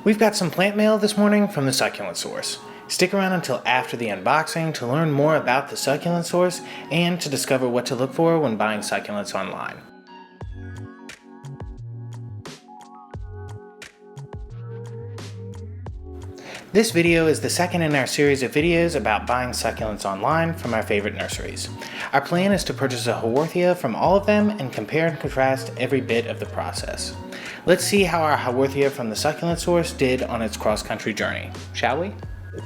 We've got some plant mail this morning from the Succulent Source. Stick around until after the unboxing to learn more about the Succulent Source and to discover what to look for when buying succulents online. This video is the second in our series of videos about buying succulents online from our favorite nurseries. Our plan is to purchase a haworthia from all of them and compare and contrast every bit of the process. Let's see how our haworthia from the Succulent Source did on its cross-country journey, shall we?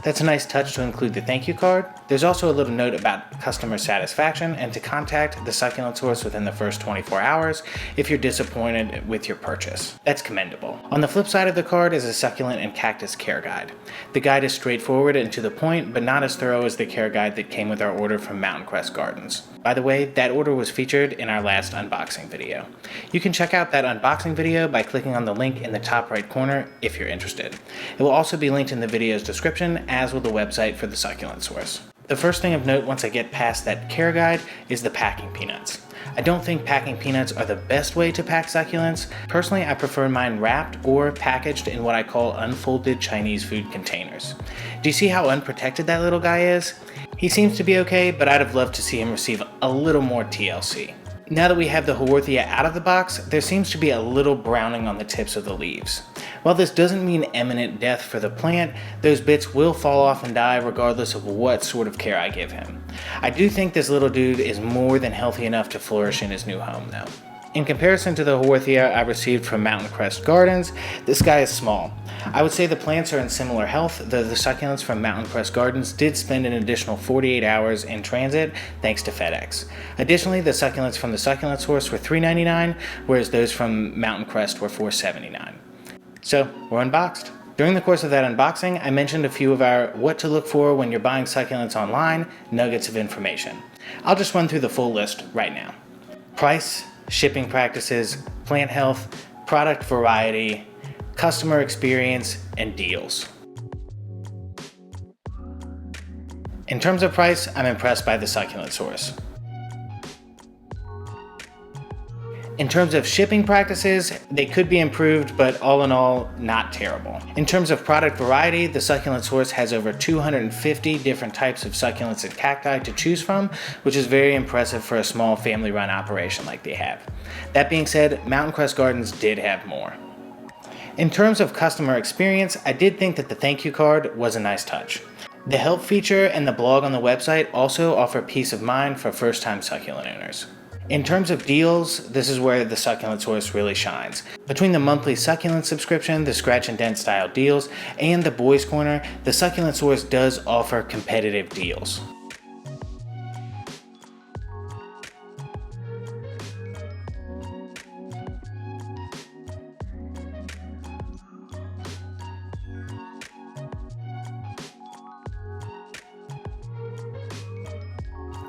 That's a nice touch to include the thank you card. There's also a little note about customer satisfaction and to contact the Succulent Source within the first 24 hours if you're disappointed with your purchase. That's commendable. On the flip side of the card is a succulent and cactus care guide. The guide is straightforward and to the point, but not as thorough as the care guide that came with our order from Mountain Crest Gardens. By the way, that order was featured in our last unboxing video. You can check out that unboxing video by clicking on the link in the top right corner if you're interested. It will also be linked in the video's description, as will the website for the Succulent Source. The first thing of note once I get past that care guide is the packing peanuts. I don't think packing peanuts are the best way to pack succulents. Personally, I prefer mine wrapped or packaged in what I call unfolded Chinese food containers. Do you see how unprotected that little guy is? He seems to be okay, but I'd have loved to see him receive a little more TLC. Now that we have the haworthia out of the box, there seems to be a little browning on the tips of the leaves. While this doesn't mean imminent death for the plant, those bits will fall off and die regardless of what sort of care I give him. I do think this little dude is more than healthy enough to flourish in his new home though. In comparison to the haworthia I received from Mountain Crest Gardens, this guy is small. I would say the plants are in similar health, though the succulents from Mountain Crest Gardens did spend an additional 48 hours in transit thanks to FedEx. Additionally, the succulents from the Succulent Source were $3.99, whereas those from Mountain Crest were $4.79. So, we're unboxed. During the course of that unboxing, I mentioned a few of our what to look for when you're buying succulents online nuggets of information. I'll just run through the full list right now. Price, shipping practices, plant health, product variety, customer experience, and deals. In terms of price, I'm impressed by the Succulent Source. In terms of shipping practices, they could be improved, but all in all, not terrible. In terms of product variety, the Succulent Source has over 250 different types of succulents and cacti to choose from, which is very impressive for a small family-run operation like they have. That being said, Mountain Crest Gardens did have more. In terms of customer experience, I did think that the thank you card was a nice touch. The help feature and the blog on the website also offer peace of mind for first-time succulent owners. In terms of deals, this is where the Succulent Source really shines. Between the monthly succulent subscription, the scratch and dent style deals, and the Boys Corner, the Succulent Source does offer competitive deals.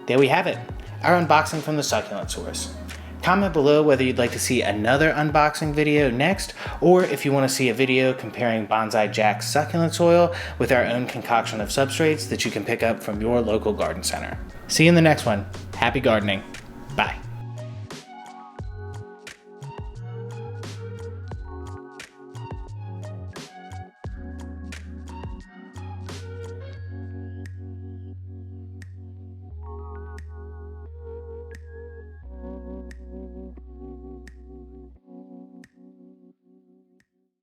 There we have it. Our unboxing from the Succulent Source. Comment below whether you'd like to see another unboxing video next, or if you want to see a video comparing Bonsai Jack's succulent soil with our own concoction of substrates that you can pick up from your local garden center. See you in the next one. Happy gardening. Bye.